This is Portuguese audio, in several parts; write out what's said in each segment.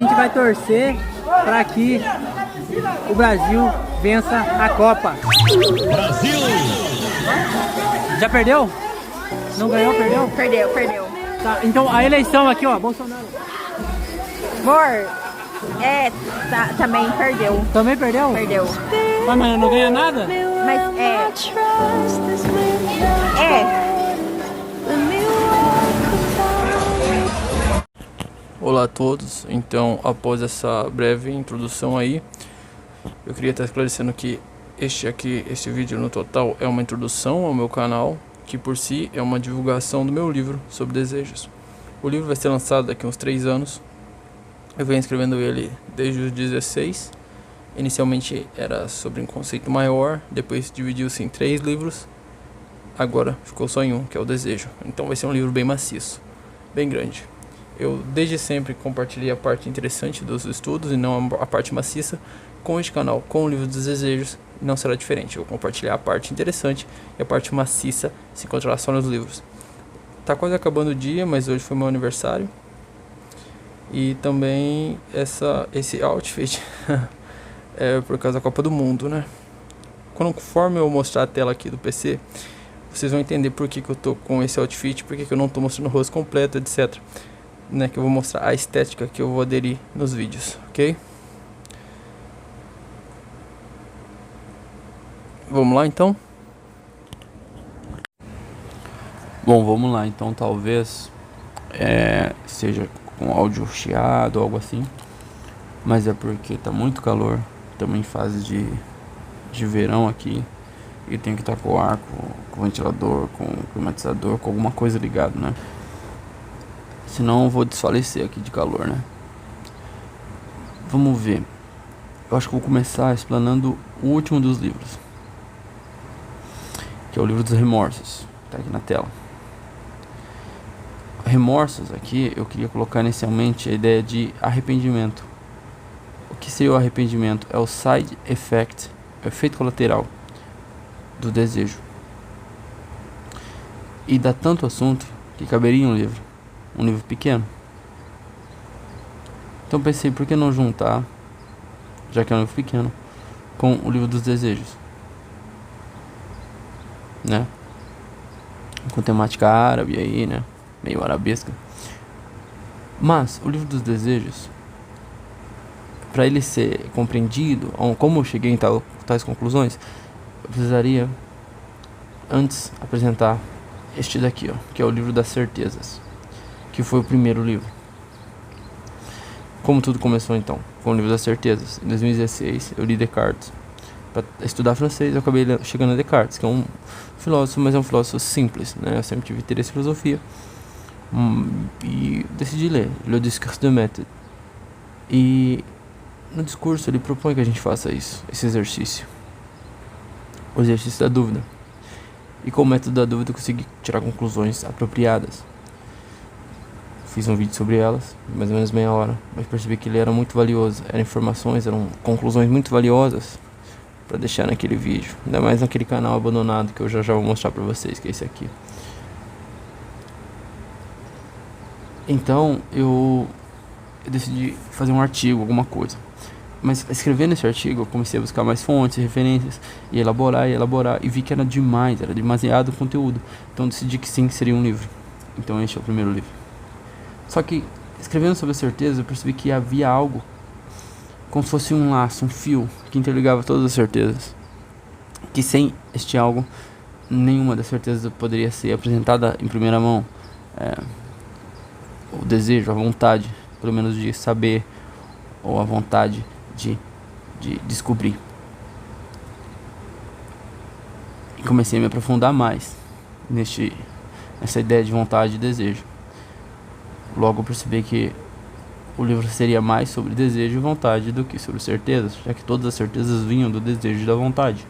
A gente vai torcer para que o Brasil vença a Copa. Brasil! Já perdeu? Não ganhou, perdeu? Perdeu. Tá, então a eleição aqui, ó, Bolsonaro. Amor, também perdeu. Também perdeu? Perdeu. Mas não ganha nada? Mas Olá a todos, então após essa breve introdução aí, eu queria estar esclarecendo que este vídeo no total é uma introdução ao meu canal, que por si é uma divulgação do meu livro sobre desejos. O livro vai ser lançado daqui a uns 3 anos, eu venho escrevendo ele desde os 16, inicialmente era sobre um conceito maior, depois dividiu-se em 3 livros, agora ficou só em um, que é o desejo, então vai ser um livro bem maciço, bem grande. Eu desde sempre compartilhei a parte interessante dos estudos e não a parte maciça. Com este canal, com o livro dos desejos, não será diferente. Eu vou compartilhar a parte interessante e a parte maciça se encontrará só nos livros. Tá quase acabando o dia, mas hoje foi meu aniversário. E também esse outfit é por causa da Copa do Mundo, né? Conforme eu mostrar a tela aqui do PC, vocês vão entender por que eu tô com esse outfit, por que eu não tô mostrando o rosto completo, etc. Né, que eu vou mostrar a estética que eu vou aderir nos vídeos, ok? Vamos lá então? Bom, vamos lá então, talvez seja com áudio chiado ou algo assim, mas é porque tá muito calor, também em fase de verão aqui, e tem que estar com o ar, com o ventilador, com o climatizador, com alguma coisa ligado, né? Senão eu vou desfalecer aqui de calor, né? Vamos ver. Eu acho que vou começar explanando o último dos livros, que é o livro dos remorsos. Tá aqui na tela. Remorsos aqui, eu queria colocar inicialmente a ideia de arrependimento. O que seria o arrependimento? É o side effect, o efeito colateral do desejo. E dá tanto assunto que caberia um livro pequeno. Então pensei, por que não juntar, já que é um livro pequeno, com o livro dos desejos, né? Com temática árabe aí, né? Meio arabesca. Mas o livro dos desejos, para ele ser compreendido, como eu cheguei em tais conclusões, eu precisaria antes apresentar este daqui, ó, que é o livro das certezas, que foi o primeiro livro. Como tudo começou então? Com o livro das certezas. Em 2016 eu li Descartes. Para estudar francês eu acabei chegando a Descartes, que é um filósofo, mas é um filósofo simples, né? Eu sempre tive interesse em filosofia e decidi ler Le Discours de Maître. E no discurso ele propõe que a gente faça esse exercício, o exercício da dúvida. E com o método da dúvida eu consegui tirar conclusões apropriadas. Fiz um vídeo sobre elas, mais ou menos meia hora, mas percebi que ele era muito valioso. Eram conclusões muito valiosas para deixar naquele vídeo, ainda mais naquele canal abandonado que eu já vou mostrar para vocês, que é esse aqui. Então eu decidi fazer um artigo, alguma coisa. Mas escrevendo esse artigo eu comecei a buscar mais fontes, referências, e elaborar, e vi que era demasiado conteúdo. Então decidi que sim, seria um livro. Então este é o primeiro livro. Só que, escrevendo sobre a certeza, eu percebi que havia algo como se fosse um laço, um fio, que interligava todas as certezas. Que sem este algo, nenhuma das certezas poderia ser apresentada em primeira mão. O desejo, a vontade, pelo menos de saber, ou a vontade de descobrir. E comecei a me aprofundar mais nessa ideia de vontade e desejo. Logo eu percebi que o livro seria mais sobre desejo e vontade do que sobre certezas, já que todas as certezas vinham do desejo e da vontade.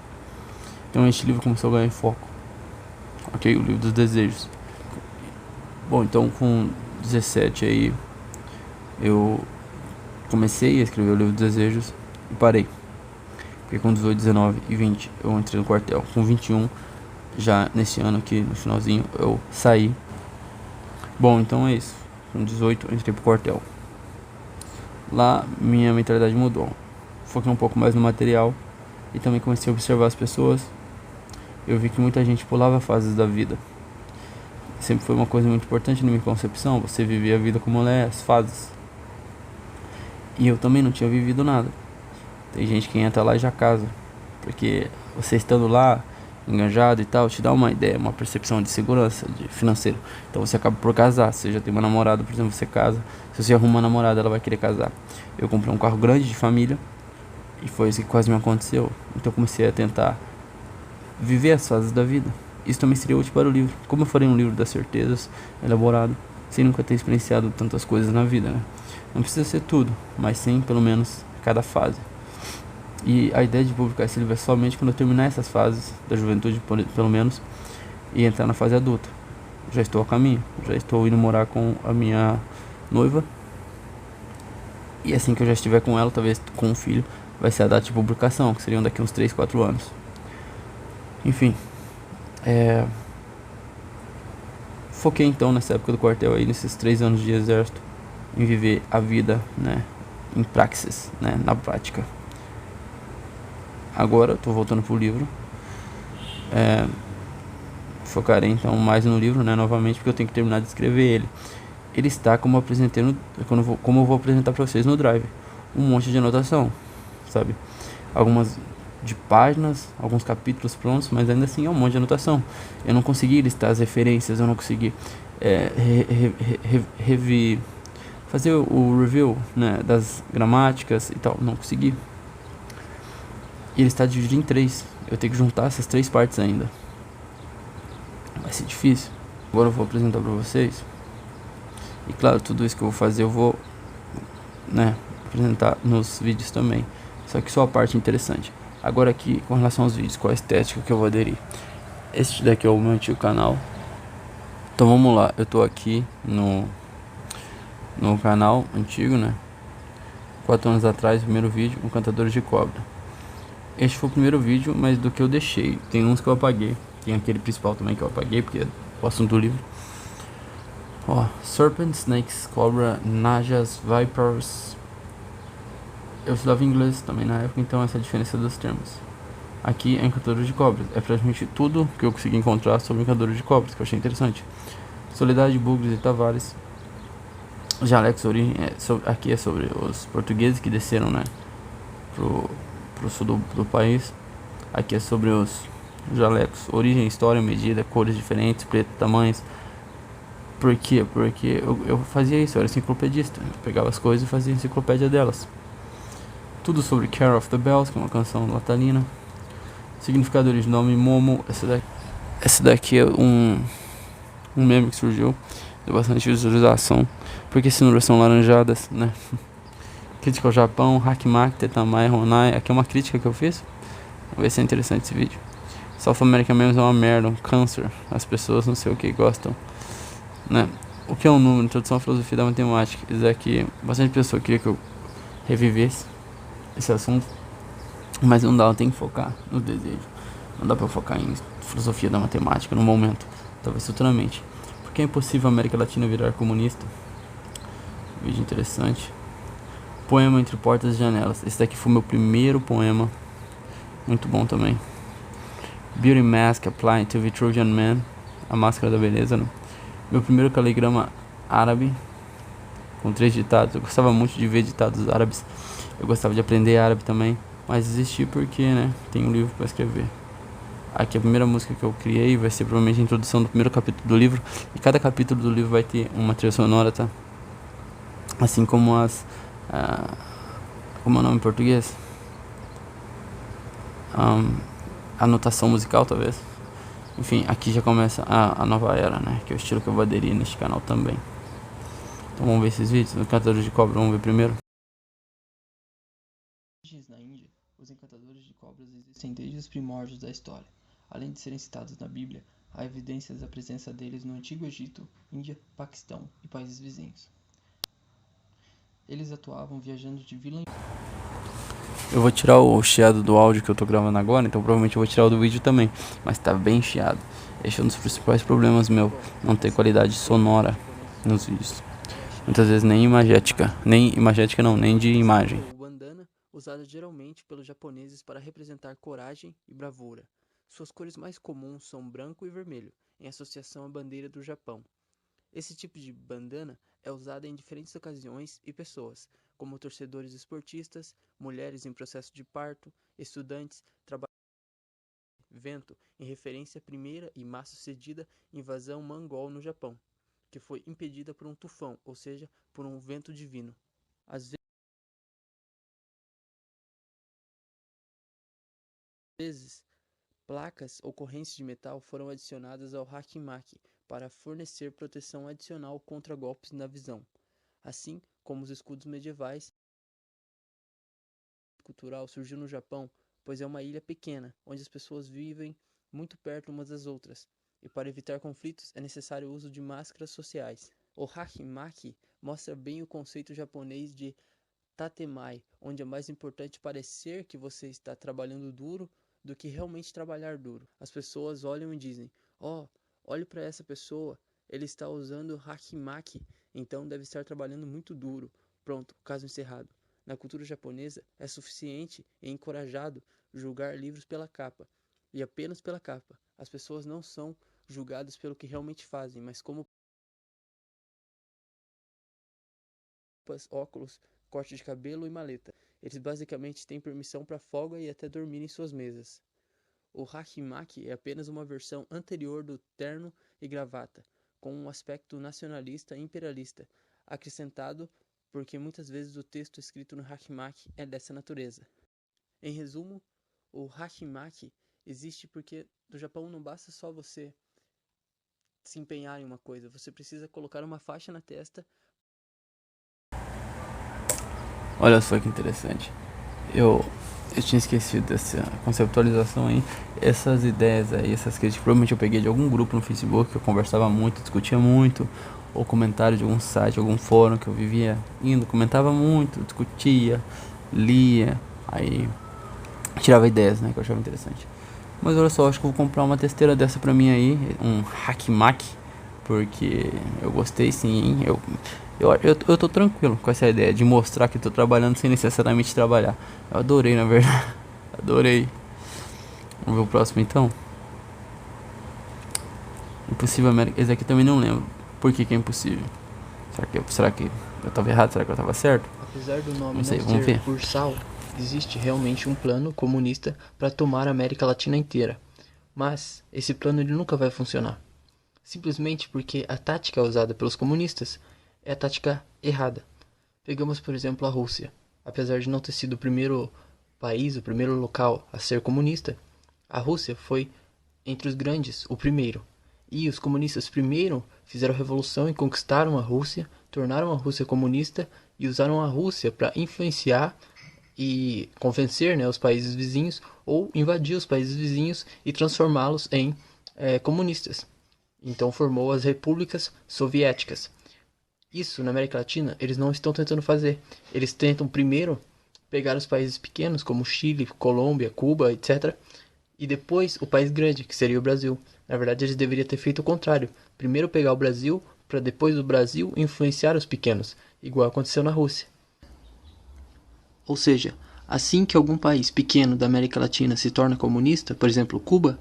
Então este livro começou a ganhar foco. Ok, o livro dos desejos. Bom, então com 17 aí eu comecei a escrever o livro dos desejos e parei. Porque com 18, 19 e 20 eu entrei no quartel. Com 21, já nesse ano aqui, no finalzinho, eu saí. Bom, então é isso. Com 18 eu entrei pro quartel. Lá minha mentalidade mudou. Foquei um pouco mais no material e também comecei a observar as pessoas. Eu vi que muita gente pulava fases da vida. Sempre foi uma coisa muito importante na minha concepção. Você vivia a vida como ela é, as fases. E eu também não tinha vivido nada. Tem gente que entra lá e já casa, porque você estando lá, enganjado e tal, te dá uma ideia, uma percepção de segurança, de financeiro. Então você acaba por casar. Se você já tem uma namorada, por exemplo, você casa. Se você arruma uma namorada, ela vai querer casar. Eu comprei um carro grande de família e foi isso que quase me aconteceu. Então eu comecei a tentar viver as fases da vida. Isso também seria útil para o livro. Como eu farei um livro das certezas, elaborado, sem nunca ter experienciado tantas coisas na vida, né? Não precisa ser tudo, mas sim, pelo menos, cada fase. E a ideia de publicar esse livro é somente quando eu terminar essas fases da juventude, pelo menos, e entrar na fase adulta. Já estou a caminho, já estou indo morar com a minha noiva. E assim que eu já estiver com ela, talvez com um filho, vai ser a data de publicação, que seriam daqui uns 3, 4 anos. Enfim, foquei então nessa época do quartel aí, nesses 3 anos de exército, em viver a vida, né, em praxis, né, na prática. Agora eu tô voltando pro livro. Focarei então mais no livro, né, novamente, porque eu tenho que terminar de escrever ele. Ele está como eu apresentei como eu vou apresentar para vocês no Drive. Um monte de anotação, sabe? Algumas de páginas, alguns capítulos prontos, mas ainda assim é um monte de anotação. Eu não consegui listar as referências, eu não consegui fazer o review, né, das gramáticas e tal, não consegui. E ele está dividido em 3. Eu tenho que juntar essas 3 partes ainda. Vai ser difícil. Agora eu vou apresentar para vocês. E claro, tudo isso que eu vou fazer eu vou, né, apresentar nos vídeos também. Só que só a parte interessante. Agora aqui, com relação aos vídeos, qual a estética que eu vou aderir? Este daqui é o meu antigo canal. Então vamos lá, eu tô aqui no canal antigo, né? 4 anos atrás, primeiro vídeo, Encantadores de Cobra. Este foi o primeiro vídeo, mas do que eu deixei. Tem uns que eu apaguei. Tem aquele principal também que eu apaguei, porque é o assunto do livro. Ó, Serpent, Snakes, Cobra, Najas, Vipers. Eu estudava inglês também na época, então essa é a diferença dos termos. Aqui é Encantadores de Cobras. É praticamente tudo que eu consegui encontrar sobre Encantadores de Cobras, que eu achei interessante. Soledade, Bugres e Tavares. Jalex, origem. Aqui é sobre os portugueses que desceram, né, pro sul do país. Aqui é sobre os jalecos, origem, história, medida, cores diferentes, preto, tamanhos. Por quê? Porque eu fazia isso, eu era enciclopedista. Eu pegava as coisas e fazia enciclopédia delas. Tudo sobre Care of the Bells, que é uma canção natalina. Significado original, nome Momo. Essa daqui é um meme que surgiu, deu bastante visualização, porque as cenouras são laranjadas, né? Crítica ao Japão, Hakimak, Tetamai, Ronai. Aqui é uma crítica que eu fiz. Vamos ver se é interessante esse vídeo. South America Memes é uma merda, um câncer. As pessoas não sei o que gostam, né? O que é um número? Introdução à filosofia da matemática. Isso aqui, bastante pessoa queria que eu revivesse esse assunto, mas não dá, eu tenho que focar no desejo. Não dá pra eu focar em filosofia da matemática no momento, talvez futuramente, porque é impossível a América Latina virar comunista. Vídeo interessante. Poema Entre Portas e Janelas. Esse daqui foi meu primeiro poema, muito bom também. Beauty Mask Applied to Vitruvian Man, a máscara da beleza, né? Meu primeiro caligrama árabe, com 3 ditados. Eu gostava muito de ver ditados árabes. Eu gostava de aprender árabe também, mas desisti porque, né, tem um livro para escrever. Aqui a primeira música que eu criei vai ser provavelmente a introdução do primeiro capítulo do livro. E cada capítulo do livro vai ter uma trilha sonora, tá? Assim como como é o nome em português? Anotação musical, talvez. Enfim, aqui já começa a nova era, né? Que é o estilo que eu vou aderir neste canal também. Então vamos ver esses vídeos. Encantadores de Cobra, vamos ver primeiro. Na Índia, os encantadores de cobras existem desde os primórdios da história. Além de serem citados na Bíblia, há evidências da presença deles no Antigo Egito, Índia, Paquistão e países vizinhos. Eles atuavam viajando de vila em... Eu vou tirar o chiado do áudio que eu tô gravando agora, então provavelmente eu vou tirar o do vídeo também, mas tá bem chiado. Esse é um dos principais problemas meu, não ter qualidade sonora nos vídeos. muitas vezes nem imagética, nem de imagem. O bandana, usada geralmente pelos japoneses para representar coragem e bravura. Suas cores mais comuns são branco e vermelho, em associação à bandeira do Japão. Esse tipo de bandana é usado em diferentes ocasiões e pessoas, como torcedores esportistas, mulheres em processo de parto, estudantes, trabalhadores. Vento, em referência à primeira e mal-sucedida invasão mongol no Japão, que foi impedida por um tufão, ou seja, por um vento divino. Às vezes, placas ou correntes de metal foram adicionadas ao hakimaki para fornecer proteção adicional contra golpes na visão, assim como os escudos medievais. A cultural surgiu no Japão, pois é uma ilha pequena, onde as pessoas vivem muito perto umas das outras, e para evitar conflitos é necessário o uso de máscaras sociais. O hakimaki mostra bem o conceito japonês de tatemai, onde é mais importante parecer que você está trabalhando duro do que realmente trabalhar duro. As pessoas olham e dizem: olhe para essa pessoa, ele está usando hakimaki, então deve estar trabalhando muito duro. Pronto, caso encerrado. Na cultura japonesa, é suficiente e encorajado julgar livros pela capa, e apenas pela capa. As pessoas não são julgadas pelo que realmente fazem, mas como óculos, corte de cabelo e maleta. Eles basicamente têm permissão para folga e até dormir em suas mesas. O hakimaki é apenas uma versão anterior do terno e gravata, com um aspecto nacionalista e imperialista, acrescentado porque muitas vezes o texto escrito no hakimaki é dessa natureza. Em resumo, o hakimaki existe porque no Japão não basta só você se empenhar em uma coisa, você precisa colocar uma faixa na testa. Olha só que interessante. Eu tinha esquecido dessa conceptualização aí. Essas ideias aí, essas críticas, provavelmente eu peguei de algum grupo no Facebook que eu conversava muito, discutia muito, ou comentário de algum site, algum fórum que eu vivia indo, comentava muito, discutia, lia, aí tirava ideias, né, que eu achava interessante. Mas olha só, acho que eu vou comprar uma testeira dessa pra mim aí, um hakimaki, porque eu gostei sim, hein? Eu tô tranquilo com essa ideia de mostrar que tô trabalhando sem necessariamente trabalhar. Eu adorei, na verdade. Adorei. Vamos ver o próximo então. Impossível América. Esse aqui também não lembro. Por que é impossível? Será que eu tava errado? Será que eu tava certo? Apesar do nome Não sei, não vamos ser ver. Ursal, existe realmente um plano comunista para tomar a América Latina inteira. Mas esse plano ele nunca vai funcionar. Simplesmente porque a tática usada pelos comunistas é a tática errada. Pegamos, por exemplo, a Rússia. Apesar de não ter sido o primeiro país, o primeiro local a ser comunista, a Rússia foi, entre os grandes, o primeiro. E os comunistas primeiro fizeram a revolução e conquistaram a Rússia, tornaram a Rússia comunista e usaram a Rússia para influenciar e convencer, né, os países vizinhos ou invadir os países vizinhos e transformá-los em comunistas. Então formou as repúblicas soviéticas. Isso na América Latina eles não estão tentando fazer. Eles tentam primeiro pegar os países pequenos como Chile, Colômbia, Cuba, etc. E depois o país grande, que seria o Brasil. Na verdade eles deveriam ter feito o contrário. Primeiro pegar o Brasil para depois do Brasil influenciar os pequenos, igual aconteceu na Rússia. Ou seja, assim que algum país pequeno da América Latina se torna comunista, por exemplo Cuba,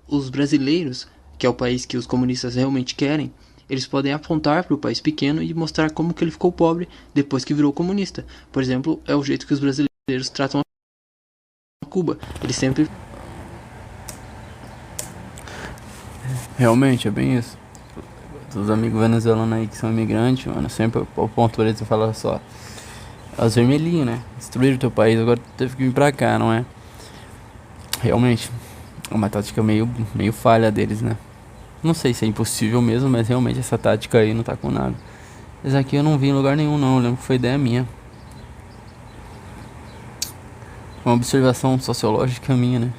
os brasileiros, que é o país que os comunistas realmente querem, eles podem apontar para o país pequeno e mostrar como que ele ficou pobre depois que virou comunista. Por exemplo, é o jeito que os brasileiros tratam a Cuba. Eles sempre... Realmente, é bem isso. Os amigos venezuelanos aí que são imigrantes, mano, sempre eu ponto eles e falo só: as vermelhinhas, né? Destruíram o teu país, agora tu teve que vir pra cá, não é? Realmente, é uma tática meio falha deles, né? Não sei se é impossível mesmo, mas realmente essa tática aí não tá com nada. Esse aqui eu não vi em lugar nenhum não, eu lembro que foi ideia minha. Uma observação sociológica minha, né?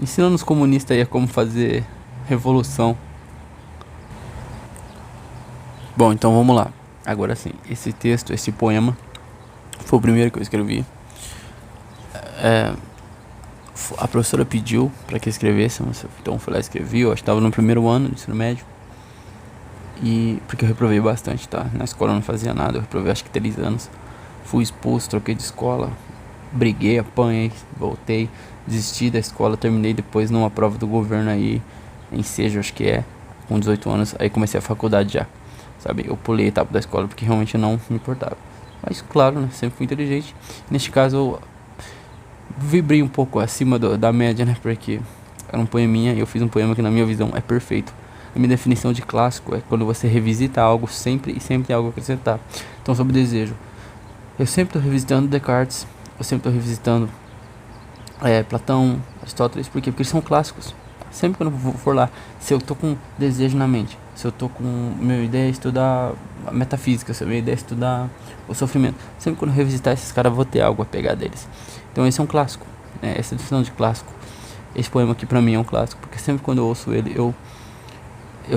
Ensinando os comunistas aí a como fazer revolução. Bom, então vamos lá. Agora sim, esse texto, esse poema, foi o primeiro que eu escrevi. A professora pediu para que eu escrevesse, então eu fui lá e escrevi. Eu estava no primeiro ano do ensino médio. E porque eu reprovei bastante, tá? Na escola eu não fazia nada, eu reprovei acho que 3 anos. Fui expulso, troquei de escola, briguei, apanhei, voltei, desisti da escola, terminei depois numa prova do governo aí, em Seja, acho que é, com 18 anos, aí comecei a faculdade já, sabe? Eu pulei a etapa da escola porque realmente não me importava. Mas claro, né? Sempre fui inteligente. Neste caso eu vibrei um pouco acima da média, né? Porque era um poeminha e eu fiz um poema que na minha visão é perfeito. A minha definição de clássico é quando você revisita algo sempre e sempre tem algo a acrescentar. Então, sobre desejo, eu sempre estou revisitando Descartes, eu sempre estou revisitando Platão, Aristóteles, por quê? Porque eles são clássicos. Sempre quando eu for lá, se eu tô com desejo na mente, se eu tô com minha ideia é estudar a metafísica, se a minha ideia é estudar o sofrimento, sempre quando eu revisitar esses caras, eu vou ter algo a pegar deles. Então esse é um clássico, né? Essa definição de clássico. Esse poema aqui pra mim é um clássico, porque sempre quando eu ouço ele, eu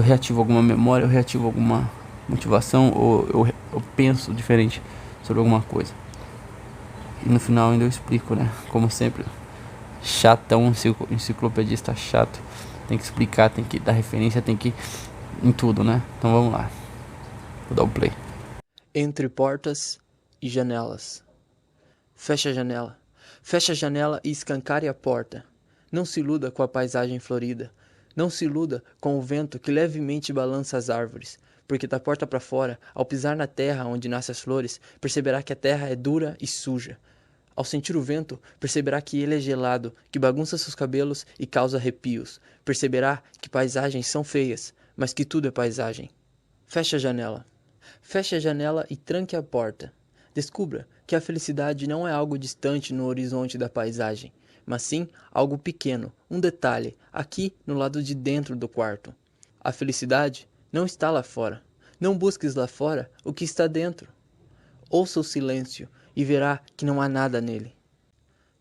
reativo alguma memória, eu reativo alguma motivação, ou eu penso diferente sobre alguma coisa. E no final ainda eu explico, né? Como sempre, chatão, enciclopedista chato. Tem que explicar, tem que dar referência, tem que... em tudo, né? Então vamos lá. Vou dar o play. Entre portas e janelas. Feche a janela e escancare a porta. Não se iluda com a paisagem florida. Não se iluda com o vento que levemente balança as árvores, porque da porta para fora, ao pisar na terra onde nascem as flores, perceberá que a terra é dura e suja. Ao sentir o vento, perceberá que ele é gelado, que bagunça seus cabelos e causa arrepios. Perceberá que paisagens são feias, mas que tudo é paisagem. Feche a janela. Feche a janela e tranque a porta. Descubra que a felicidade não é algo distante no horizonte da paisagem, mas sim algo pequeno, um detalhe, aqui no lado de dentro do quarto. A felicidade não está lá fora. Não busques lá fora o que está dentro. Ouça o silêncio e verá que não há nada nele.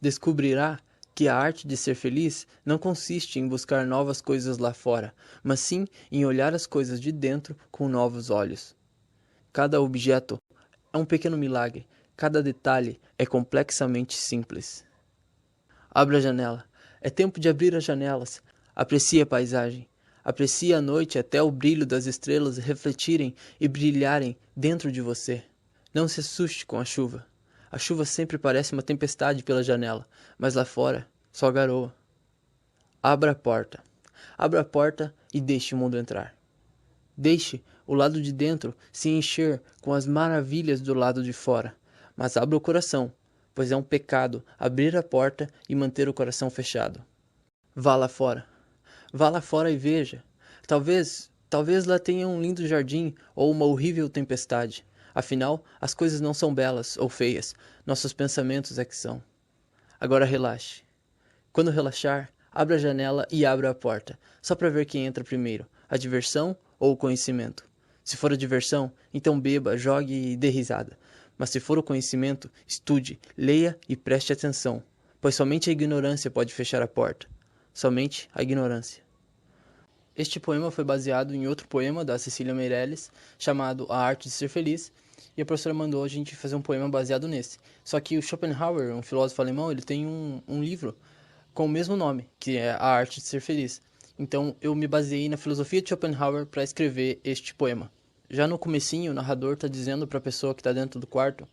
Descobrirá que a arte de ser feliz não consiste em buscar novas coisas lá fora, mas sim em olhar as coisas de dentro com novos olhos. Cada objeto é um pequeno milagre, cada detalhe é complexamente simples. Abra a janela. É tempo de abrir as janelas. Aprecie a paisagem. Aprecie a noite até o brilho das estrelas refletirem e brilharem dentro de você. Não se assuste com a chuva. A chuva sempre parece uma tempestade pela janela, mas lá fora só garoa. Abra a porta. Abra a porta e deixe o mundo entrar. Deixe o lado de dentro se encher com as maravilhas do lado de fora, mas abra o coração, pois é um pecado abrir a porta e manter o coração fechado. Vá lá fora. Vá lá fora e veja. Talvez lá tenha um lindo jardim ou uma horrível tempestade. Afinal, as coisas não são belas ou feias, nossos pensamentos é que são. Agora relaxe. Quando relaxar, abra a janela e abra a porta, só para ver quem entra primeiro, a diversão ou o conhecimento. Se for a diversão, então beba, jogue e dê risada. Mas se for o conhecimento, estude, leia e preste atenção, pois somente a ignorância pode fechar a porta. Somente a ignorância. Este poema foi baseado em outro poema da Cecília Meirelles, chamado A Arte de Ser Feliz, e a professora mandou a gente fazer um poema baseado nesse. Só que o Schopenhauer, um filósofo alemão, ele tem um livro com o mesmo nome, que é A Arte de Ser Feliz. Então eu me baseei na filosofia de Schopenhauer para escrever este poema. Já no comecinho, o narrador está dizendo para a pessoa que está dentro do quarto,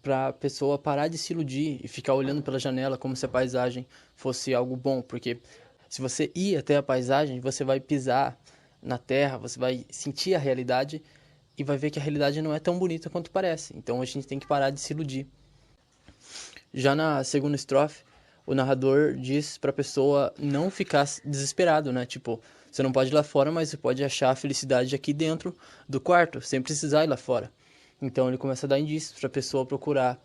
para a pessoa parar de se iludir e ficar olhando pela janela como se a paisagem fosse algo bom, porque se você ir até a paisagem, você vai pisar na terra, você vai sentir a realidade e vai ver que a realidade não é tão bonita quanto parece. Então a gente tem que parar de se iludir. Já na segunda estrofe, o narrador diz para a pessoa não ficar desesperado, né? Tipo, você não pode ir lá fora, mas você pode achar a felicidade aqui dentro do quarto, sem precisar ir lá fora. Então ele começa a dar indícios para a pessoa procurar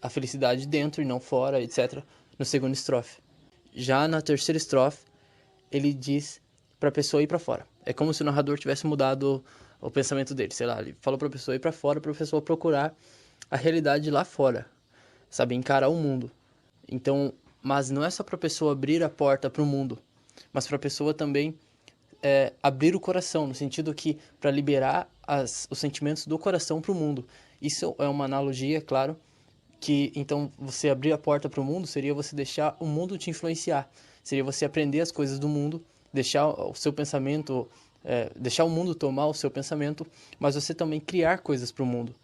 a felicidade dentro e não fora, etc. no segundo estrofe. Já na terceira estrofe, ele diz para a pessoa ir para fora. É como se o narrador tivesse mudado o pensamento dele, sei lá, ele falou para a pessoa ir para fora, para a pessoa procurar a realidade lá fora, sabe, encarar o mundo. Então, mas não é só para a pessoa abrir a porta para o mundo, mas para a pessoa também abrir o coração, no sentido que para liberar os sentimentos do coração para o mundo. Isso é uma analogia, claro, que então você abrir a porta para o mundo seria você deixar o mundo te influenciar, seria você aprender as coisas do mundo, deixar o seu pensamento deixar o mundo tomar o seu pensamento, mas você também criar coisas para o mundo.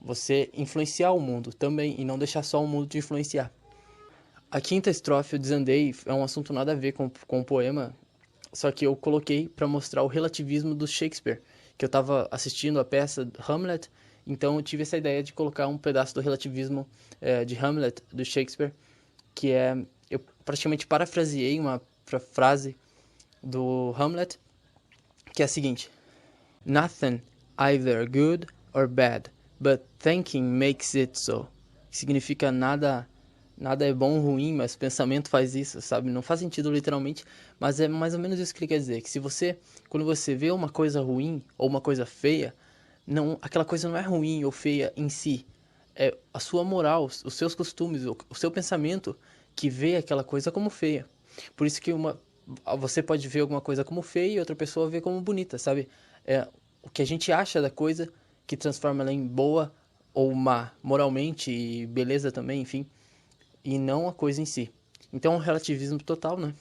Você influenciar o mundo também e não deixar só o mundo te influenciar. A quinta estrofe, eu desandei, é um assunto nada a ver com o poema, só que eu coloquei para mostrar o relativismo do Shakespeare, que eu estava assistindo a peça Hamlet, então eu tive essa ideia de colocar um pedaço do relativismo de Hamlet, do Shakespeare, que eu praticamente parafraseei uma frase do Hamlet, que é a seguinte: Nothing either good or bad, but thinking makes it so. Que significa nada é bom ou ruim, mas o pensamento faz isso, sabe? Não faz sentido literalmente, mas é mais ou menos isso que ele quer dizer. Que quando você vê uma coisa ruim ou uma coisa feia, aquela coisa não é ruim ou feia em si. É a sua moral, os seus costumes, o seu pensamento que vê aquela coisa como feia. Por isso que você pode ver alguma coisa como feia e outra pessoa vê como bonita, sabe? É o que a gente acha da coisa que transforma ela em boa ou má, moralmente e beleza também, enfim. E não a coisa em si. Então é um relativismo total, né?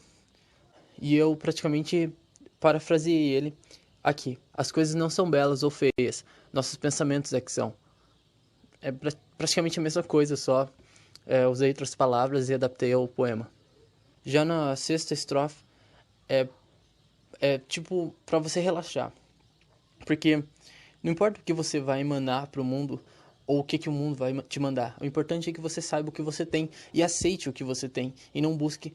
E eu praticamente parafraseei ele aqui. As coisas não são belas ou feias, nossos pensamentos é que são. É praticamente a mesma coisa, só usei outras palavras e adaptei ao poema. Já na sexta estrofe, é tipo para você relaxar. Porque não importa o que você vai emanar para o mundo ou o que o mundo vai te mandar. O importante é que você saiba o que você tem e aceite o que você tem e não busque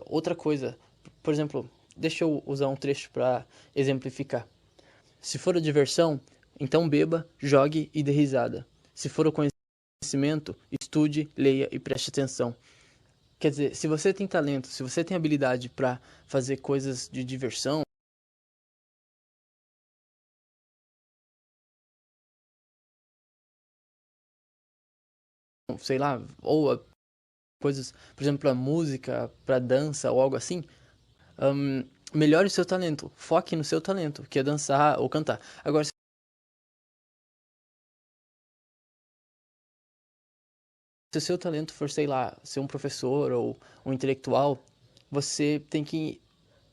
outra coisa. Por exemplo, deixa eu usar um trecho para exemplificar. Se for a diversão, então beba, jogue e dê risada. Se for o conhecimento, estude, leia e preste atenção. Quer dizer, se você tem talento, se você tem habilidade para fazer coisas de diversão, sei lá, ou coisas, por exemplo, a música, para dança ou algo assim, melhore o seu talento, foque no seu talento, que é dançar ou cantar. Agora, se o seu talento for, sei lá, ser um professor ou um intelectual, você tem que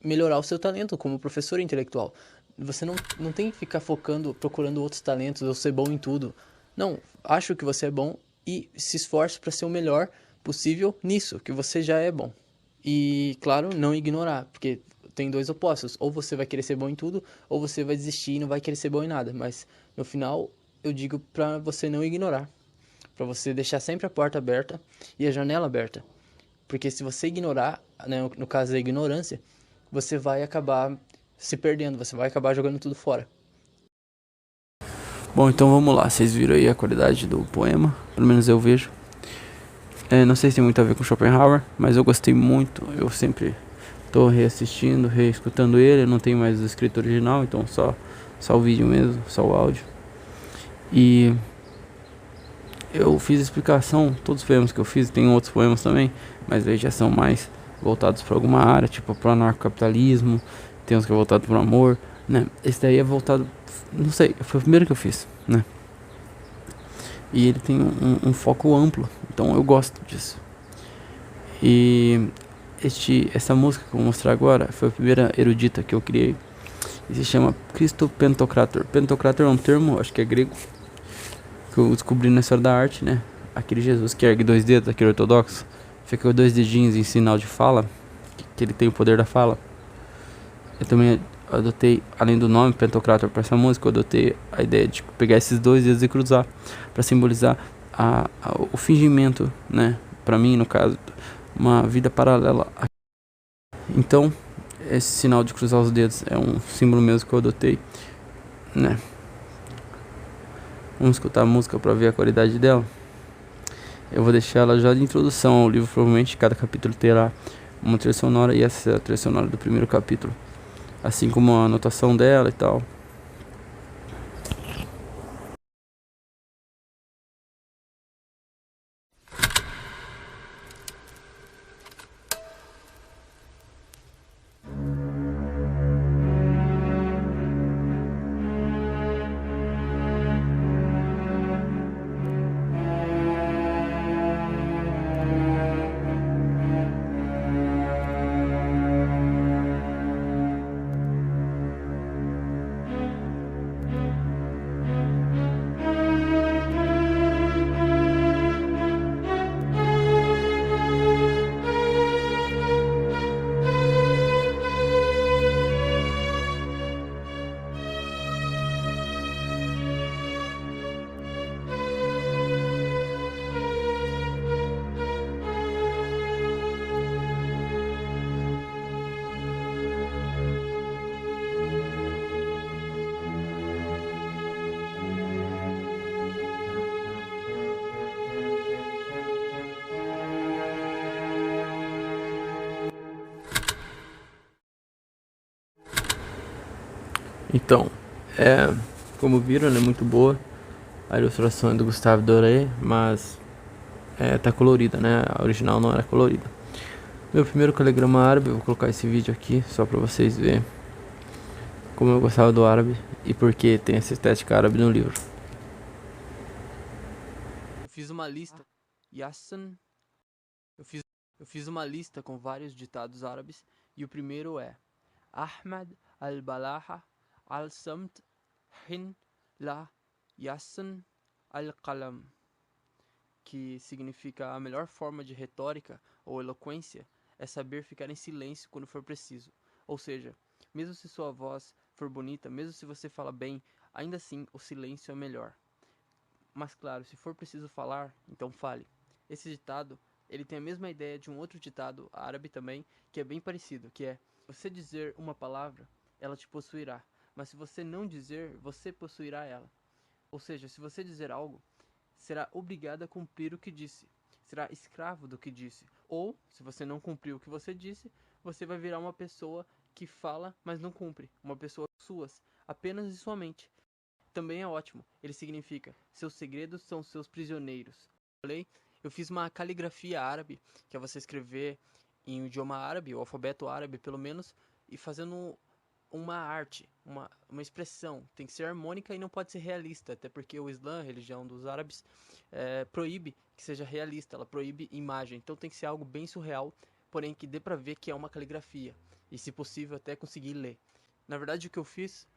melhorar o seu talento como professor intelectual. Você não tem que ficar procurando outros talentos ou ser bom em tudo. Não, acho que você é bom e se esforce para ser o melhor possível nisso, que você já é bom. E, claro, não ignorar, porque tem dois opostos. Ou você vai querer ser bom em tudo, ou você vai desistir e não vai querer ser bom em nada. Mas, no final, eu digo para você não ignorar. Para você deixar sempre a porta aberta e a janela aberta. Porque se você ignorar, né, no caso da ignorância, você vai acabar se perdendo, você vai acabar jogando tudo fora. Bom, então vamos lá. Vocês viram aí a qualidade do poema, pelo menos eu vejo. Não sei se tem muito a ver com Schopenhauer, mas eu gostei muito. Eu sempre tô reassistindo, reescutando ele. Eu não tenho mais o escrito original, então só o vídeo mesmo, só o áudio. E eu fiz explicação, todos os poemas que eu fiz, tem outros poemas também, mas aí já são mais voltados para alguma área, tipo para o anarcocapitalismo, tem uns que é voltado para o amor, né? Esse daí é voltado, não sei, foi o primeiro que eu fiz, né? E ele tem um foco amplo, então eu gosto disso. E essa música que eu vou mostrar agora foi a primeira erudita que eu criei, e se chama Cristo Pentocrator. Pentocrator é um termo, acho que é grego, que eu descobri na história da arte, né? Aquele Jesus que ergue 2 dedos, aquele ortodoxo, fica com 2 dedinhos em sinal de fala, que ele tem o poder da fala. Eu também adotei, além do nome Pentocrator para essa música, eu adotei a ideia de pegar esses 2 dedos e cruzar, para simbolizar o fingimento, né? Para mim, no caso, uma vida paralela. Então, esse sinal de cruzar os dedos é um símbolo mesmo que eu adotei, né? Vamos escutar a música para ver a qualidade dela. Eu vou deixar ela já de introdução ao livro, provavelmente cada capítulo terá uma trilha sonora, e essa é a trilha sonora do primeiro capítulo, assim como a anotação dela e tal. Então, como viram, ela é muito boa. A ilustração é do Gustave Doré, mas tá colorida, né? A original não era colorida. Meu primeiro caligrama árabe, eu vou colocar esse vídeo aqui só pra vocês verem como eu gostava do árabe e porque tem essa estética árabe no livro. Eu fiz uma lista, eu fiz uma lista com vários ditados árabes e o primeiro é Ahmad al-Balaha al-Samt hin la Yassan al-Qalam, que significa a melhor forma de retórica ou eloquência é saber ficar em silêncio quando for preciso. Ou seja, mesmo se sua voz for bonita, mesmo se você fala bem, ainda assim o silêncio é melhor. Mas claro, se for preciso falar, então fale. Esse ditado, ele tem a mesma ideia de um outro ditado árabe também, que é bem parecido, que é: você dizer uma palavra, ela te possuirá, mas se você não dizer, você possuirá ela. Ou seja, se você dizer algo, será obrigado a cumprir o que disse, será escravo do que disse. Ou, se você não cumprir o que você disse, você vai virar uma pessoa que fala, mas não cumpre, uma pessoa suas, apenas de sua mente. Também é ótimo, ele significa: seus segredos são seus prisioneiros. Eu fiz uma caligrafia árabe, que é você escrever em um idioma árabe, o alfabeto árabe pelo menos, e fazendo uma arte, uma expressão. Tem que ser harmônica e não pode ser realista, até porque o Islã, a religião dos árabes, proíbe que seja realista, ela proíbe imagem. Então tem que ser algo bem surreal, porém que dê pra ver que é uma caligrafia, e se possível até conseguir ler. Na verdade o que eu fiz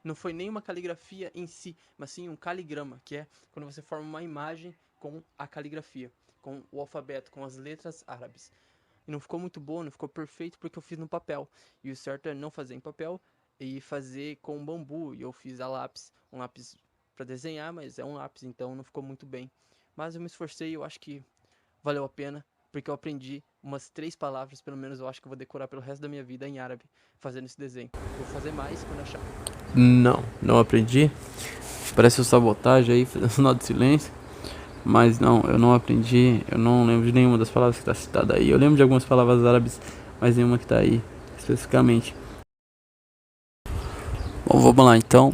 não foi nem uma caligrafia em si, mas sim um caligrama, que é quando você forma uma imagem com a caligrafia, com o alfabeto, com as letras árabes. E não ficou muito bom, não ficou perfeito porque eu fiz no papel. E o certo é não fazer em papel e fazer com bambu. E eu fiz a lápis, um lápis para desenhar, mas é um lápis, então não ficou muito bem. Mas eu me esforcei e eu acho que valeu a pena, porque eu aprendi umas 3 palavras, pelo menos eu acho que eu vou decorar pelo resto da minha vida em árabe, fazendo esse desenho. Vou fazer mais quando achar. Não aprendi. Parece uma sabotagem aí, fazendo sinal de silêncio. Mas não, eu não aprendi. Eu não lembro de nenhuma das palavras que está citada aí. Eu lembro de algumas palavras árabes, mas nenhuma que está aí especificamente. Bom, vamos lá então.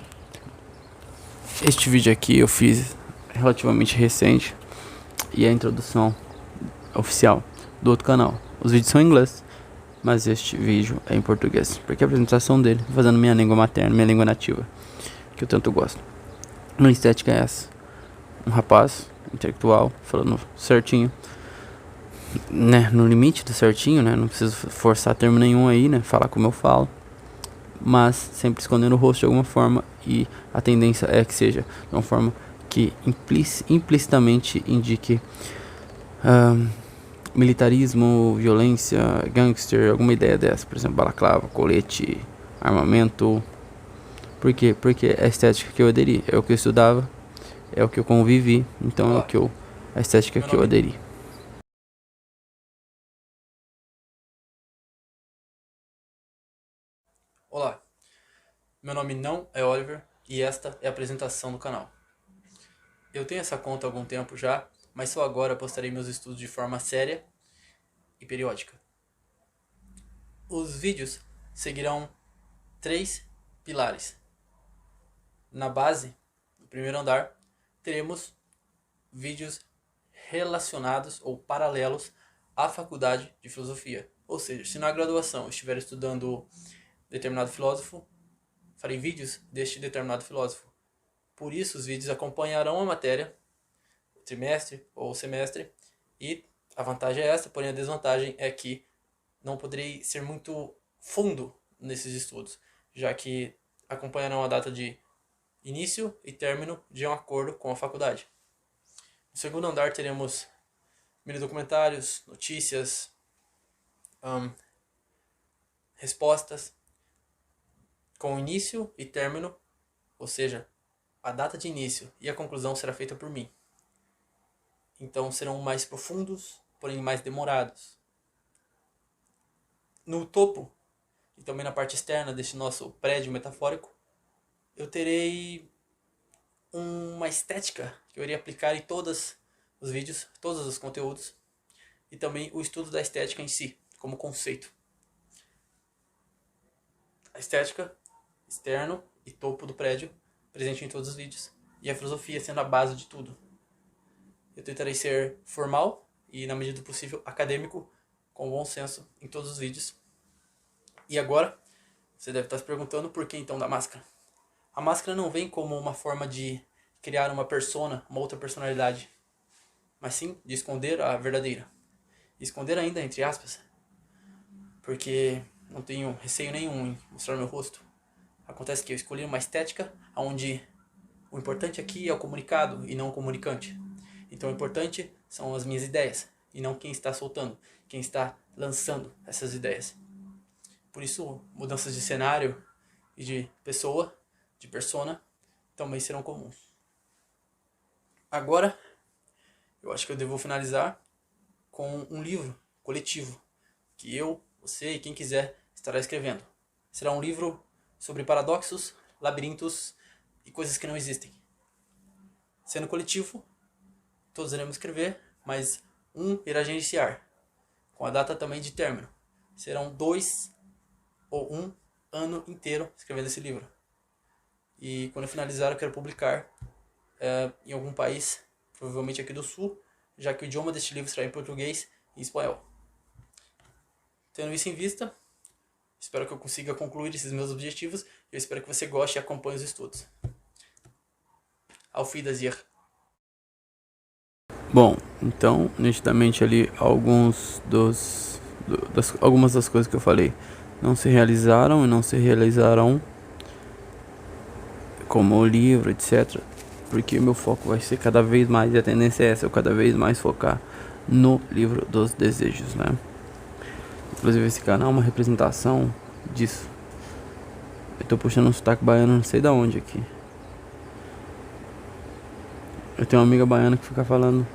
Este vídeo aqui eu fiz relativamente recente, e é a introdução oficial do outro canal. Os vídeos são em inglês, mas este vídeo é em português, porque a apresentação dele, fazendo minha língua materna, minha língua nativa, que eu tanto gosto. Uma estética é essa: um rapaz intelectual, falando certinho, né, no limite do certinho, né, não preciso forçar termo nenhum aí, né, falar como eu falo, mas sempre escondendo o rosto de alguma forma, e a tendência é que seja de uma forma que implicitamente indique militarismo, violência, gangster, alguma ideia dessa, por exemplo, balaclava, colete, armamento. Por quê? Porque é a estética que eu aderi, é o que eu estudava, é o que eu convivi, então é a estética que eu aderi. Olá, meu nome não é Oliver e esta é a apresentação do canal. Eu tenho essa conta há algum tempo já, mas só agora postarei meus estudos de forma séria e periódica. Os vídeos seguirão 3 pilares. Na base, no primeiro andar, teremos vídeos relacionados ou paralelos à faculdade de filosofia. Ou seja, se na graduação eu estiver estudando determinado filósofo, farei vídeos deste determinado filósofo. Por isso os vídeos acompanharão a matéria, trimestre ou semestre, e a vantagem é essa, porém a desvantagem é que não poderei ser muito fundo nesses estudos, já que acompanharão a data de início e término de um acordo com a faculdade. No segundo andar teremos mini documentários, notícias, respostas, com início e término, ou seja, a data de início e a conclusão será feita por mim. Então serão mais profundos, porém mais demorados. No topo, e também na parte externa deste nosso prédio metafórico, eu terei uma estética que eu irei aplicar em todos os vídeos, todos os conteúdos, e também o estudo da estética em si, como conceito. A estética, externo e topo do prédio, presente em todos os vídeos, e a filosofia sendo a base de tudo. Eu tentarei ser formal e, na medida do possível, acadêmico, com bom senso em todos os vídeos. E agora, você deve estar se perguntando por que então da máscara. A máscara não vem como uma forma de criar uma persona, uma outra personalidade, mas sim de esconder a verdadeira. Esconder ainda, entre aspas, porque não tenho receio nenhum em mostrar meu rosto. Acontece que eu escolhi uma estética onde o importante aqui é o comunicado e não o comunicante. Então o importante são as minhas ideias e não quem está soltando, quem está lançando essas ideias. Por isso, mudanças de cenário e de pessoa, de persona, também serão comuns. Agora, eu acho que eu devo finalizar com um livro coletivo que eu, você e quem quiser estará escrevendo. Será um livro sobre paradoxos, labirintos e coisas que não existem. Sendo coletivo, todos iremos escrever, mas um irá gerenciar, com a data também de término. Serão 2 ou 1 ano inteiro escrevendo esse livro. E quando eu finalizar, eu quero publicar em algum país, provavelmente aqui do Sul, já que o idioma deste livro será em português e espanhol. Tendo isso em vista, espero que eu consiga concluir esses meus objetivos e eu espero que você goste e acompanhe os estudos. Auf Wiedersehen. Bom, então, nitidamente ali algumas das coisas que eu falei não se realizaram e não se realizarão, como o livro, etc. Porque o meu foco vai ser cada vez mais, e a tendência é essa, eu cada vez mais focar no livro dos desejos, né? Inclusive esse canal é uma representação disso. Eu tô puxando um sotaque baiano, não sei da onde aqui. Eu tenho uma amiga baiana que fica falando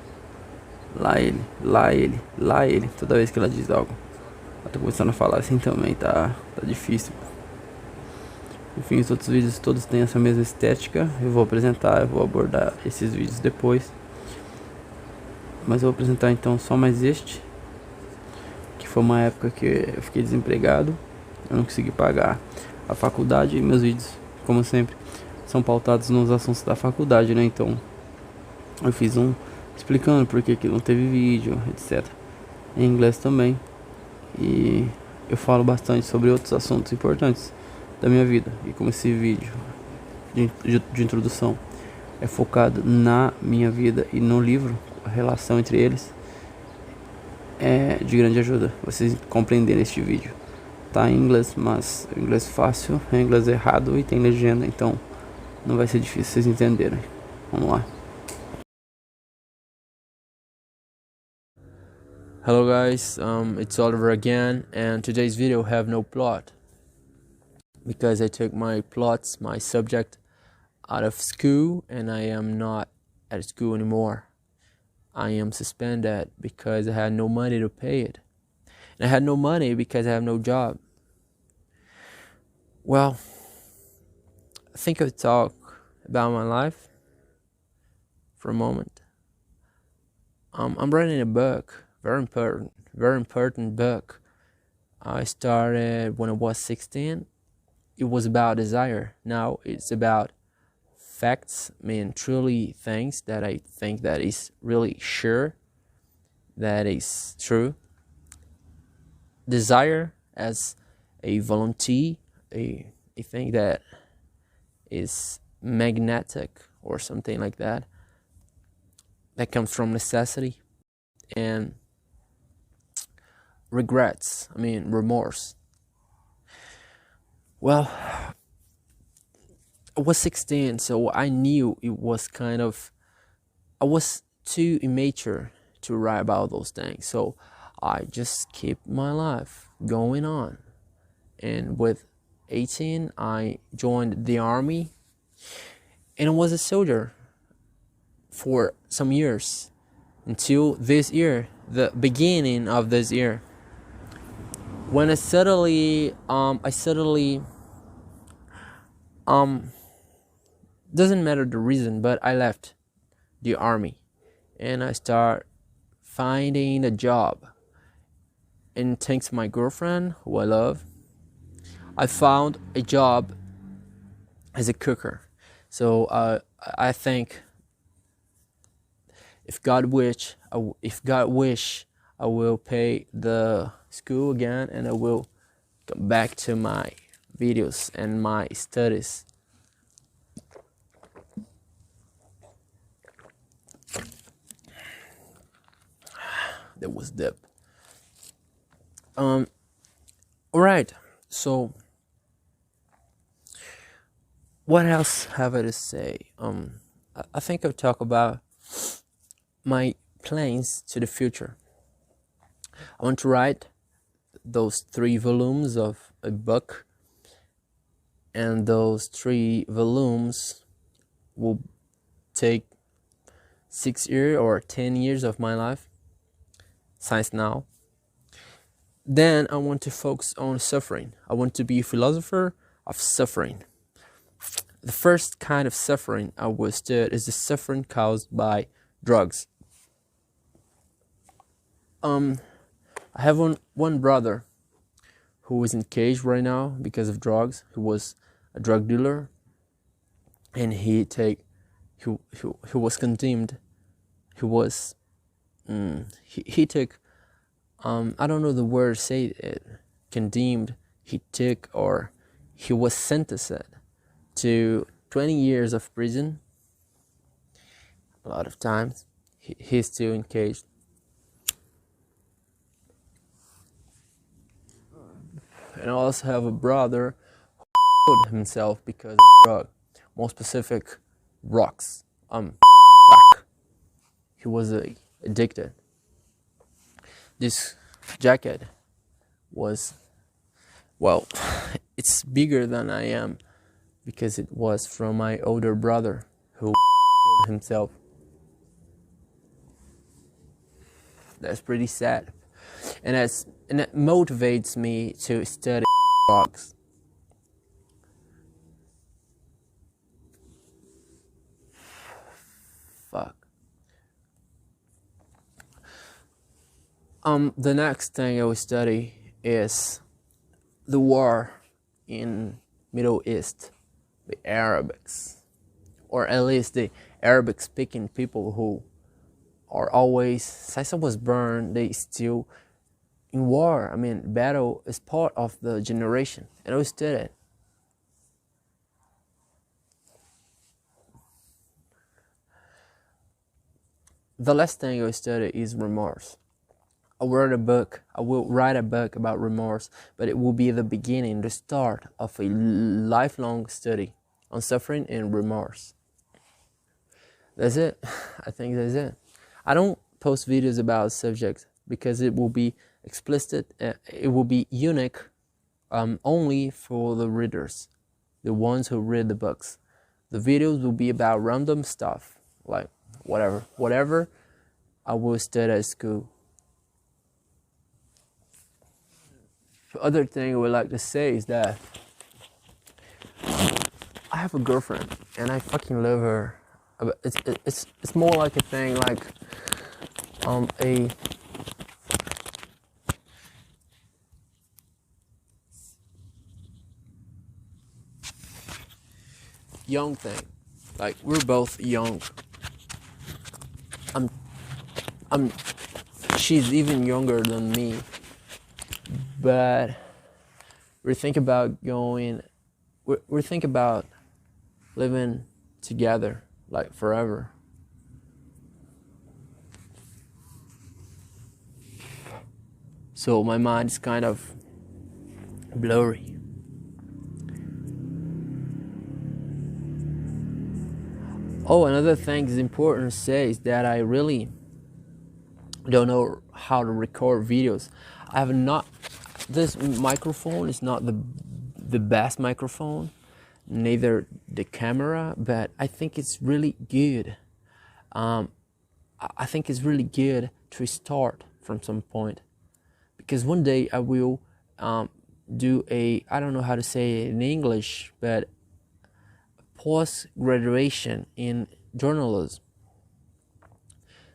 lá ele, lá ele, lá ele, toda vez que ela diz algo. Eu tô começando a falar assim também, tá difícil. Enfim, os outros vídeos todos têm essa mesma estética. Eu vou apresentar, eu vou abordar esses vídeos depois. Mas eu vou apresentar então só mais este, que foi uma época que eu fiquei desempregado. Eu não consegui pagar a faculdade e meus vídeos, como sempre, são pautados nos assuntos da faculdade, né? Então eu fiz um explicando por que não teve vídeo, etc. Em inglês também. E eu falo bastante sobre outros assuntos importantes da minha vida. E como esse vídeo de introdução é focado na minha vida e no livro, a relação entre eles é de grande ajuda vocês compreenderem este vídeo. Tá em inglês, mas o inglês fácil é inglês errado e tem legenda, então não vai ser difícil vocês entenderem. Vamos lá. Hello guys, it's Oliver again, and today's video have no plot because I took my subject out of school and I am not at school anymore. I am suspended because I had no money to pay it. And I had no money because I have no job. Well, I think I'll talk about my life for a moment. I'm writing a book. Very important book. I started when I was 16. It was about desire. Now it's about facts, truly things that I think that is really sure, that is true. Desire as a volunteer, a thing that is magnetic or something like that comes from necessity. And regrets, remorse. Well, I was 16, so I knew it was I was too immature to write about those things, so I just kept my life going on. And with 18, I joined the army, and I was a soldier for some years, until this year, the beginning of this year, when I suddenly doesn't matter the reason, but I left the army and I start finding a job. And thanks to my girlfriend, who I love, I found a job as a cooker. So I think if God wish, I will pay the school again, and I will come back to my videos and my studies. That was dip. All right. So, what else have I to say? I think I'll talk about my plans to the future. I want to write those 3 volumes of a book, and those 3 volumes will take 6 years or 10 years of my life, since now. Then I want to focus on suffering. I want to be a philosopher of suffering. The first kind of suffering I will study is the suffering caused by drugs. I have one brother who is in cage right now because of drugs. He was a drug dealer, and he was condemned. He took I don't know the word, say it, condemned. He took, or he was sentenced to 20 years of prison. A lot of times he's still in cage. And I also have a brother who killed himself because of drug, more specific, rocks, crack. He was addicted. This jacket was, well, it's bigger than I am because it was from my older brother who killed himself. That's pretty sad. And it motivates me to study drugs. Fuck. The next thing I will study is the war in Middle East, the Arabics, or at least the Arabic-speaking people who are always, since I was born, they still in war. I mean, battle is part of the generation, and I will study it. The last thing I will study is remorse. I will write a book about remorse, but it will be the beginning, the start of a lifelong study on suffering and remorse. That's it. I think that's it. I don't post videos about subjects because it will be explicit, it will be unique only for the readers, the ones who read the books. The videos will be about random stuff, like whatever I will study at school. The other thing I would like to say is that I have a girlfriend and I fucking love her. It's more like a thing like a young thing. Like, we're both young. She's even younger than me. But we're thinking about living together, like forever. So my mind is kind of blurry. Oh, another thing is important to say is that I really don't know how to record videos. This microphone is not the best microphone, neither the camera, but I think it's really good. I think it's really good to start from some point, because one day I will do I don't know how to say it in English, but post-graduation in journalism.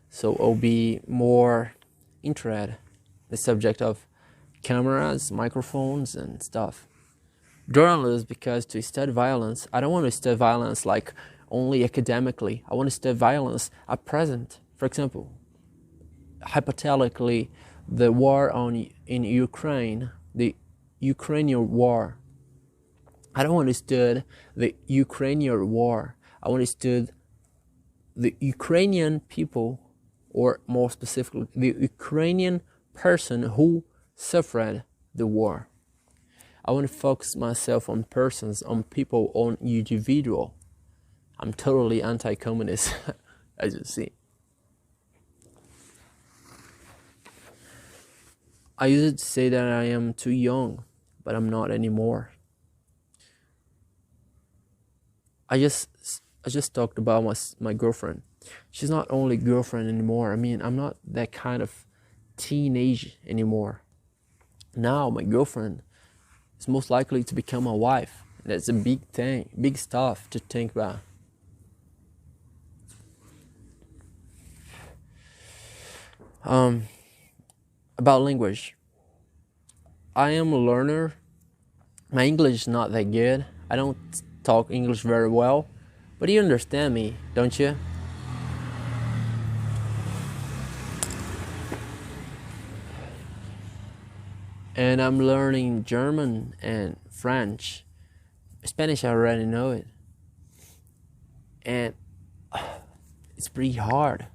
So I'll be more interested in the subject of cameras, microphones, and stuff. journalist because to study violence, I don't want to study violence like only academically. I want to study violence at present. For example, hypothetically, the war in Ukraine, the Ukrainian war. I don't want to study the Ukrainian war. I want to study the Ukrainian people, or more specifically, the Ukrainian person who suffered the war. I want to focus myself on persons, on people, on individual. I'm totally anti-communist, as you see. I used to say that I am too young, but I'm not anymore. I just talked about my girlfriend. She's not only girlfriend anymore. I mean, I'm not that kind of teenage anymore. Now my girlfriend is most likely to become a wife. That's a big thing, big stuff to think about. About language. I am a learner. My English is not that good. I don't talk English very well, but you understand me, don't you? And I'm learning German and French. Spanish, I already know it. And it's pretty hard.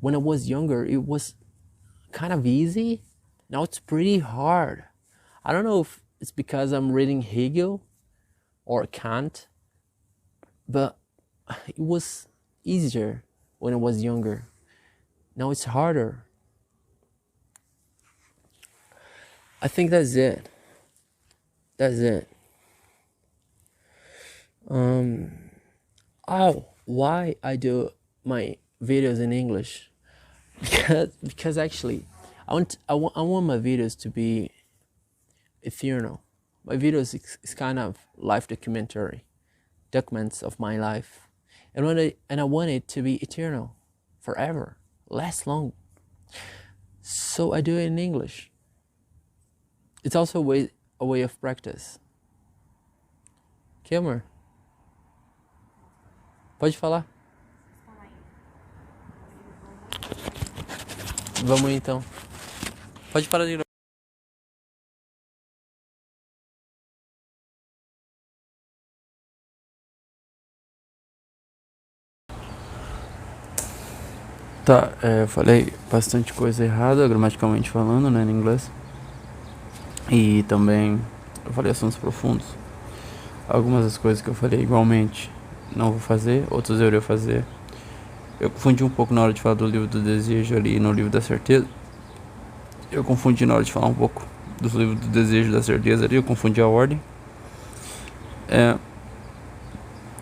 When I was younger, it was kind of easy. Now it's pretty hard. I don't know if it's because I'm reading Hegel or Kant, but it was easier when I was younger. Now it's harder. I think that's it. That's it. Why I do my videos in English? Because actually, I want my videos to be eternal. My videos is kind of life documentary, documents of my life, and I want it to be eternal, forever, last long. So I do it in English. It's also a way of practice. Kilmer, pode falar. Vamos então. Pode parar de gravar. Tá, eu falei bastante coisa errada, gramaticalmente falando, né, em inglês. E também eu falei assuntos profundos. Algumas das coisas que eu falei igualmente não vou fazer, outras eu iria fazer. Eu confundi um pouco na hora de falar do livro do desejo ali no livro da certeza. Eu confundi na hora de falar um pouco do livro do desejo e da certeza ali, eu confundi a ordem.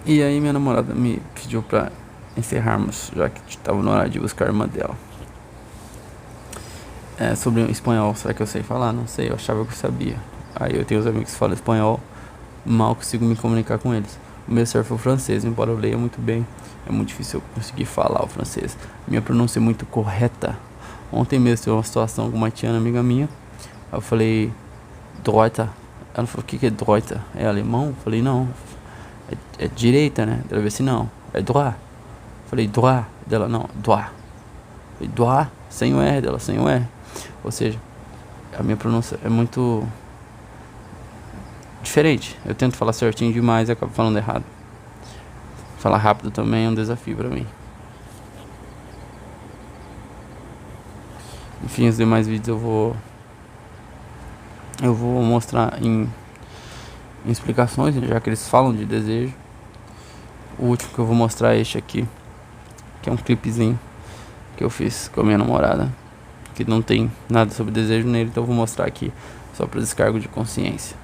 E aí minha namorada me pediu pra encerrarmos, já que estava no horário de buscar a irmã dela. Sobre o espanhol, será que eu sei falar? Não sei, eu achava que eu sabia. Aí eu tenho os amigos que falam espanhol, mal consigo me comunicar com eles. O meu certo foi o francês, embora eu leia muito bem, é muito difícil eu conseguir falar o francês. Minha pronúncia é muito correta. Ontem mesmo teve uma situação com uma tiana amiga minha. Eu falei, droita. Ela falou, o que é droita? É alemão? Eu falei, não. É direita, né? Ela disse, não, é droit. Eu falei, droit. Dela, não, droit. Eu falei, droit, sem o R. Dela, sem o R. Ou seja, a minha pronúncia é muito diferente. Eu tento falar certinho demais e acabo falando errado. Falar rápido também é um desafio pra mim. Enfim, os demais vídeos eu vou mostrar em explicações, já que eles falam de desejo. O último que eu vou mostrar é este aqui, que é um clipezinho que eu fiz com a minha namorada, que não tem nada sobre desejo nele, então eu vou mostrar aqui só para descargo de consciência.